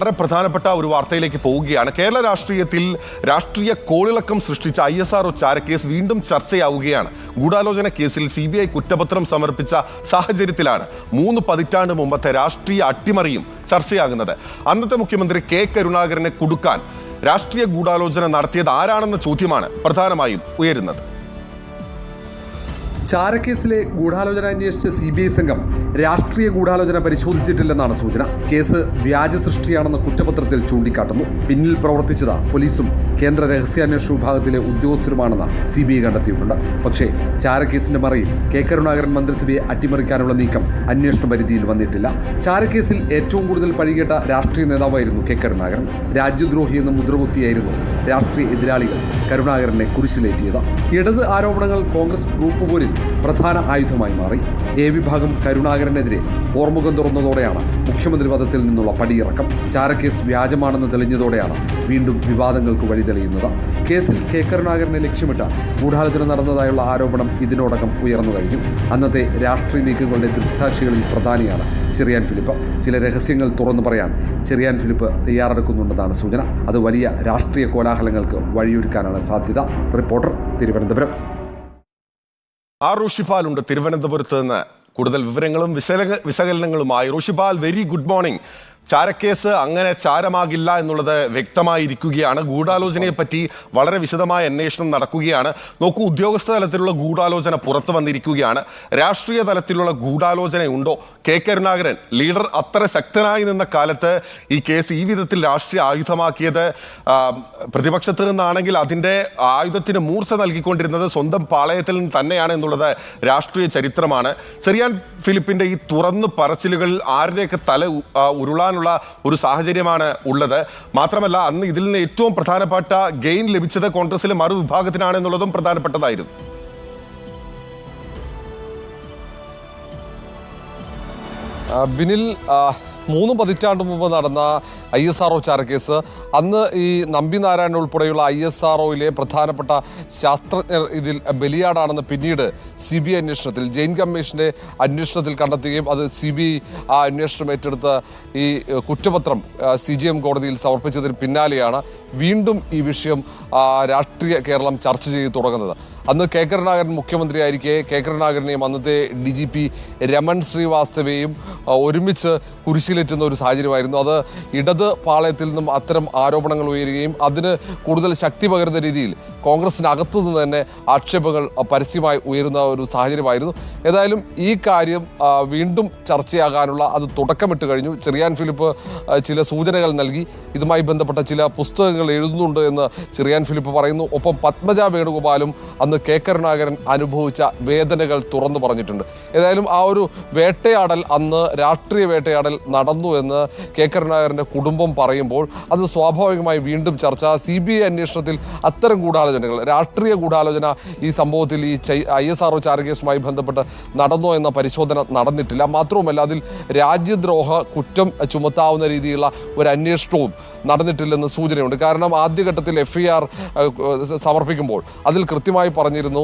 വളരെ പ്രധാനപ്പെട്ട ഒരു വാർത്തയിലേക്ക് പോവുകയാണ്. കേരള രാഷ്ട്രീയത്തിൽ രാഷ്ട്രീയ കോളിളക്കം സൃഷ്ടിച്ച ISRO ചാരക്കേസ് വീണ്ടും ചർച്ചയാവുകയാണ്. ഗൂഢാലോചന കേസിൽ CBI കുറ്റപത്രം സമർപ്പിച്ച സാഹചര്യത്തിലാണ് 3 പതിറ്റാണ്ട് മുമ്പത്തെ രാഷ്ട്രീയ അട്ടിമറിയും ചർച്ചയാകുന്നത്. അന്നത്തെ മുഖ്യമന്ത്രി K. കരുണാകരനെ കുടുക്കാൻ രാഷ്ട്രീയ ഗൂഢാലോചന നടത്തിയത് ആരാണെന്ന ചോദ്യമാണ് പ്രധാനമായും ഉയരുന്നത്. ചാരക്കേസിലെ ഗൂഢാലോചന അന്വേഷിച്ച CBI സംഘം രാഷ്ട്രീയ ഗൂഢാലോചന പരിശോധിച്ചിട്ടില്ലെന്നാണ് സൂചന. കേസ് വ്യാജ സൃഷ്ടിയാണെന്ന് കുറ്റപത്രത്തിൽ ചൂണ്ടിക്കാട്ടുന്നു. പിന്നിൽ പ്രവർത്തിച്ചത് പോലീസും കേന്ദ്ര രഹസ്യാന്വേഷണ വിഭാഗത്തിലെ ഉദ്യോഗസ്ഥരുമാണെന്ന് CBI കണ്ടെത്തിയിട്ടുണ്ട്. പക്ഷേ ചാരക്കേസിന്റെ മറയിൽ K. കരുണാകരൻ മന്ത്രിസഭയെ അട്ടിമറിക്കാനുള്ള നീക്കം അന്വേഷണ പരിധിയിൽ വന്നിട്ടില്ല. ചാരക്കേസിൽ ഏറ്റവും കൂടുതൽ പഴികേട്ട രാഷ്ട്രീയ നേതാവായിരുന്നു K. കരുണാകരൻ. രാജ്യദ്രോഹി എന്ന മുദ്രകുത്തിയായിരുന്നു രാഷ്ട്രീയ എതിരാളികൾ കരുണാകരനെ കുരിശിലേറ്റിയത്. ഇടത് ആരോപണങ്ങൾ കോൺഗ്രസ് ഗ്രൂപ്പ് പോരിൽ പ്രധാന ആയുധമായി മാറി. A വിഭാഗം കരുണാകരനെതിരെ ഓർമുഖം തുറന്നതോടെയാണ് മുഖ്യമന്ത്രി പദത്തിൽ നിന്നുള്ള പടിയിറക്കം. ചാരക്കേസ് വ്യാജമാണെന്ന് തെളിഞ്ഞതോടെയാണ് വീണ്ടും വിവാദങ്ങൾക്ക് വഴി തെളിയുന്നത്. കേസിൽ K. കരുണാകരനെ ലക്ഷ്യമിട്ട് ഗൂഢാലോചന നടന്നതായുള്ള ആരോപണം ഇതിനോടകം ഉയർന്നു കഴിഞ്ഞു. അന്നത്തെ രാഷ്ട്രീയ നീക്കങ്ങളുടെ ദൃക്സാക്ഷികളിൽ പ്രധാനിയാണ് ചെറിയാൻ ഫിലിപ്പ്. ചില രഹസ്യങ്ങൾ തുറന്നു പറയാൻ ചെറിയാൻ ഫിലിപ്പ് തയ്യാറെടുക്കുന്നുണ്ടെന്നാണ് സൂചന. അത് വലിയ രാഷ്ട്രീയ കോലാഹലങ്ങൾക്ക് വഴിയൊരുക്കാനാണ് സാധ്യത. റിപ്പോർട്ടർ, തിരുവനന്തപുരം. റോഷിപാൽ ഉണ്ട് തിരുവനന്തപുരത്ത് നിന്ന് കൂടുതൽ വിവരങ്ങളും വിശകലനങ്ങളുമായി. Roshipal, very good morning. ചാരക്കേസ് അങ്ങനെ ചാരമാകില്ല എന്നുള്ളത് വ്യക്തമായിരിക്കുകയാണ്. ഗൂഢാലോചനയെ പറ്റി വളരെ വിശദമായ അന്വേഷണം നടക്കുകയാണ്. നോക്കൂ, ഉദ്യോഗസ്ഥ തലത്തിലുള്ള ഗൂഢാലോചന പുറത്തു വന്നിരിക്കുകയാണ്. രാഷ്ട്രീയ തലത്തിലുള്ള ഗൂഢാലോചന ഉണ്ടോ? K. കരുണാകരൻ ലീഡർ അത്ര ശക്തനായി നിന്ന കാലത്ത് ഈ കേസ് ഈ വിധത്തിൽ രാഷ്ട്രീയ ആയുധമാക്കിയത് പ്രതിപക്ഷത്ത് നിന്നാണെങ്കിൽ അതിൻ്റെ ആയുധത്തിന് മൂർച്ച നൽകിക്കൊണ്ടിരുന്നത് സ്വന്തം പാളയത്തിൽ നിന്ന് തന്നെയാണ് എന്നുള്ളത് രാഷ്ട്രീയ ചരിത്രമാണ്. ചെറിയാൻ ഫിലിപ്പിൻ്റെ ഈ തുറന്നു പറച്ചിലുകൾ ആരുടെയൊക്കെ തല ഉരുളാനുള്ള ഒരു സാഹചര്യമാണ് ഉള്ളത്. മാത്രമല്ല, അന്ന് ഇതിൽ നിന്ന് ഏറ്റവും പ്രധാനപ്പെട്ട ഗെയിൻ ലഭിച്ചത് കോൺഗ്രസിലെ മറുവിഭാഗത്തിനാണ് എന്നുള്ളതും പ്രധാനപ്പെട്ടതായിരുന്നു. ബിനിൽ, 3 പതിറ്റാണ്ട് മുമ്പ് നടന്ന ISRO ചാരക്കേസ്, അന്ന് ഈ നമ്പി നാരായണൻ ഉൾപ്പെടെയുള്ള ISROയിലെ പ്രധാനപ്പെട്ട ശാസ്ത്രജ്ഞർ ഇതിൽ ബലിയാടാണെന്ന് പിന്നീട് CBI അന്വേഷണത്തിൽ, ജെയിൻ കമ്മീഷന്റെ അന്വേഷണത്തിൽ കണ്ടെത്തുകയും അത് CBI ആ അന്വേഷണം ഏറ്റെടുത്ത് ഈ കുറ്റപത്രം CJM കോടതിയിൽ സമർപ്പിച്ചതിന് പിന്നാലെയാണ് വീണ്ടും ഈ വിഷയം രാഷ്ട്രീയ കേരളം ചർച്ച ചെയ്ത് തുടങ്ങുന്നത്. അന്ന് K. കരുണാകരൻ മുഖ്യമന്ത്രിയായിരിക്കെ K. കരുണാകരനെയും അന്നത്തെ DGP രമൺ ശ്രീവാസ്തവയെയും ഒരുമിച്ച് കുരിശിലേറ്റുന്ന ഒരു സാഹചര്യമായിരുന്നു. അത് ഇടത് പാളയത്തിൽ നിന്നും അത്തരം ആരോപണങ്ങൾ ഉയരുകയും അതിന് കൂടുതൽ ശക്തി പകരുന്ന രീതിയിൽ കോൺഗ്രസിനകത്തു നിന്ന് തന്നെ ആക്ഷേപങ്ങൾ പരസ്യമായി ഉയരുന്ന ഒരു സാഹചര്യമായിരുന്നു. ഏതായാലും ഈ കാര്യം വീണ്ടും ചർച്ചയാകാനുള്ള അത് തുടക്കമിട്ട് കഴിഞ്ഞു. ചെറിയാൻ ഫിലിപ്പ് ചില സൂചനകൾ നൽകി. ഇതുമായി ബന്ധപ്പെട്ട ചില പുസ്തകങ്ങൾ എഴുതുന്നുണ്ട് എന്ന് ചെറിയാൻ ഫിലിപ്പ് പറയുന്നു. ഒപ്പം പത്മജ വേണുഗോപാലും അന്ന് K. കരുണാകരൻ അനുഭവിച്ച വേദനകൾ തുറന്നു പറഞ്ഞിട്ടുണ്ട്. ഏതായാലും ആ ഒരു വേട്ടയാടൽ, അന്ന് രാഷ്ട്രീയ വേട്ടയാടൽ നടന്നു എന്ന് K. കരുണാകരൻ്റെ കുടുംബം പറയുമ്പോൾ അത് സ്വാഭാവികമായി വീണ്ടും ചർച്ച. CBI അന്വേഷണത്തിൽ അത്തരം ഗൂഢാലോചനകൾ, രാഷ്ട്രീയ ഗൂഢാലോചന ഈ സംഭവത്തിൽ ഈ ISRO ചാരക്കേസുമായി ബന്ധപ്പെട്ട് നടന്നോ എന്ന പരിശോധന നടന്നിട്ടില്ല. മാത്രവുമല്ല, അതിൽ രാജ്യദ്രോഹ കുറ്റം ചുമത്താവുന്ന രീതിയിലുള്ള ഒരു അന്വേഷണവും നടന്നിട്ടില്ലെന്ന് സൂചനയുണ്ട്. കാരണം ആദ്യഘട്ടത്തിൽ FIR സമർപ്പിക്കുമ്പോൾ അതിൽ കൃത്യമായി പറഞ്ഞിരുന്നു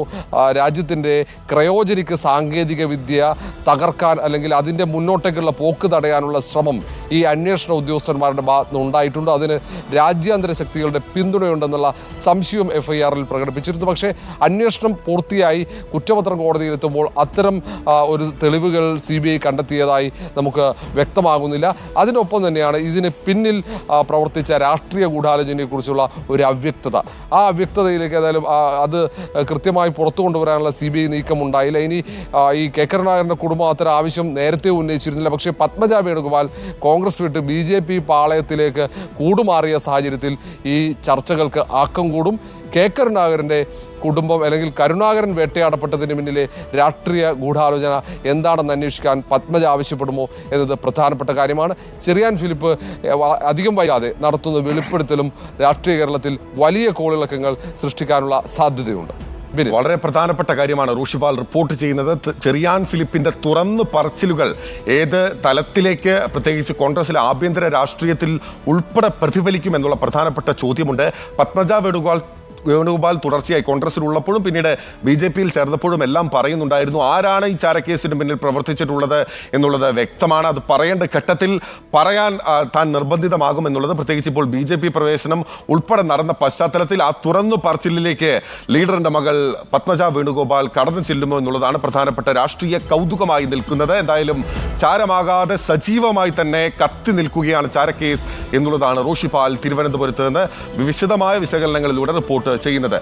രാജ്യത്തിൻ്റെ ക്രയോജനിക് സാങ്കേതിക വിദ്യ തകർക്കാൻ അല്ലെങ്കിൽ അതിൻ്റെ മുന്നോട്ടേക്കുള്ള പോക്ക് തടയാനുള്ള ശ്രമം ഈ അന്വേഷണ ഉദ്യോഗസ്ഥന്മാരുടെ ഭാഗത്തുനിന്ന് ഉണ്ടായിട്ടുണ്ട്. അതിന് രാജ്യാന്തര ശക്തികളുടെ പിന്തുണയുണ്ടെന്നുള്ള സംശയവും FIRൽ പ്രകടിപ്പിച്ചിരുന്നു. പക്ഷേ അന്വേഷണം പൂർത്തിയായി കുറ്റപത്രം കോടതിയിലെത്തുമ്പോൾ അത്തരം ഒരു തെളിവുകൾ CBI കണ്ടെത്തിയതായി നമുക്ക് വ്യക്തമാകുന്നില്ല. അതിനൊപ്പം തന്നെയാണ് ഇതിന് പിന്നിൽ പ്രവർത്തിച്ച രാഷ്ട്രീയ ഗൂഢാലോചനയെക്കുറിച്ചുള്ള ഒരു അവ്യക്തത. ആ അവ്യക്തതയിലേക്ക് ഏതായാലും അത് കൃത്യമായി പുറത്തു കൊണ്ടുവരാനുള്ള CBI നീക്കം ഉണ്ടായില്ല. ഇനി ഈ K. കരുണാകരൻ്റെ കുടുംബം അത്തരം ആവശ്യം നേരത്തെ ഉന്നയിച്ചിരുന്നില്ല. പക്ഷേ പത്മജ വേണുഗോപാൽ കോൺഗ്രസ് വിട്ട് BJP പാളയത്തിലേക്ക് കൂടുമാറിയ സാഹചര്യത്തിൽ ഈ ചർച്ചകൾക്ക് ആക്കം കൂടും. K. കരുണാകരൻ്റെ കുടുംബം അല്ലെങ്കിൽ കരുണാകരൻ വേട്ടയാടപ്പെട്ടതിന് പിന്നിലെ രാഷ്ട്രീയ ഗൂഢാലോചന എന്താണെന്ന് അന്വേഷിക്കാൻ പത്മജ ആവശ്യപ്പെടുമോ എന്നത് പ്രധാനപ്പെട്ട കാര്യമാണ്. ചെറിയാൻ ഫിലിപ്പ് അധികം വൈകാതെ നടത്തുന്ന വെളിപ്പെടുത്തലും രാഷ്ട്രീയ കേരളത്തിൽ വലിയ കോളിളക്കങ്ങൾ സൃഷ്ടിക്കാനുള്ള സാധ്യതയുണ്ട്. വളരെ പ്രധാനപ്പെട്ട കാര്യമാണ് റോഷിപാൽ റിപ്പോർട്ട് ചെയ്യുന്നത്. ചെറിയാൻ ഫിലിപ്പിന്റെ തുറന്നു പറച്ചിലുകൾ ഏത് തലത്തിലേക്ക്, പ്രത്യേകിച്ച് കോൺഗ്രസിലെ ആഭ്യന്തര രാഷ്ട്രീയത്തിൽ ഉൾപ്പെടെ പ്രതിഫലിക്കുമെന്നുള്ള പ്രധാനപ്പെട്ട ചോദ്യമുണ്ട്. പത്മജ വേണുഗോപാൽ വേണുഗോപാൽ തുടർച്ചയായി കോൺഗ്രസിലുള്ളപ്പോഴും പിന്നീട് BJP-യിൽ ചേർന്നപ്പോഴും എല്ലാം പറയുന്നുണ്ടായിരുന്നു ആരാണ് ഈ ചാരക്കേസിന് പിന്നിൽ പ്രവർത്തിച്ചിട്ടുള്ളത് എന്നുള്ളത് വ്യക്തമാണ്. അത് പറയേണ്ട ഘട്ടത്തിൽ പറയാൻ താൻ നിർബന്ധിതമാകുമെന്നുള്ളത്, പ്രത്യേകിച്ച് ഇപ്പോൾ BJP പ്രവേശനം ഉൾപ്പെടെ നടന്ന പശ്ചാത്തലത്തിൽ ആ തുറന്നു പറച്ചിലിലേക്ക് ലീഡറിന്റെ മകൾ പത്മജ വേണുഗോപാൽ കടന്നു ചെല്ലുമോ എന്നുള്ളതാണ് പ്രധാനപ്പെട്ട രാഷ്ട്രീയ കൗതുകമായി നിൽക്കുന്നത്. എന്തായാലും ചാരമാകാതെ സജീവമായി തന്നെ കത്തി നിൽക്കുകയാണ് ചാരക്കേസ് എന്നുള്ളതാണ് റോഷിപാൽ തിരുവനന്തപുരത്ത് നിന്ന് വിശദമായ വിശകലനങ്ങളിലൂടെ റിപ്പോർട്ട് ചെയ്യുന്നത്.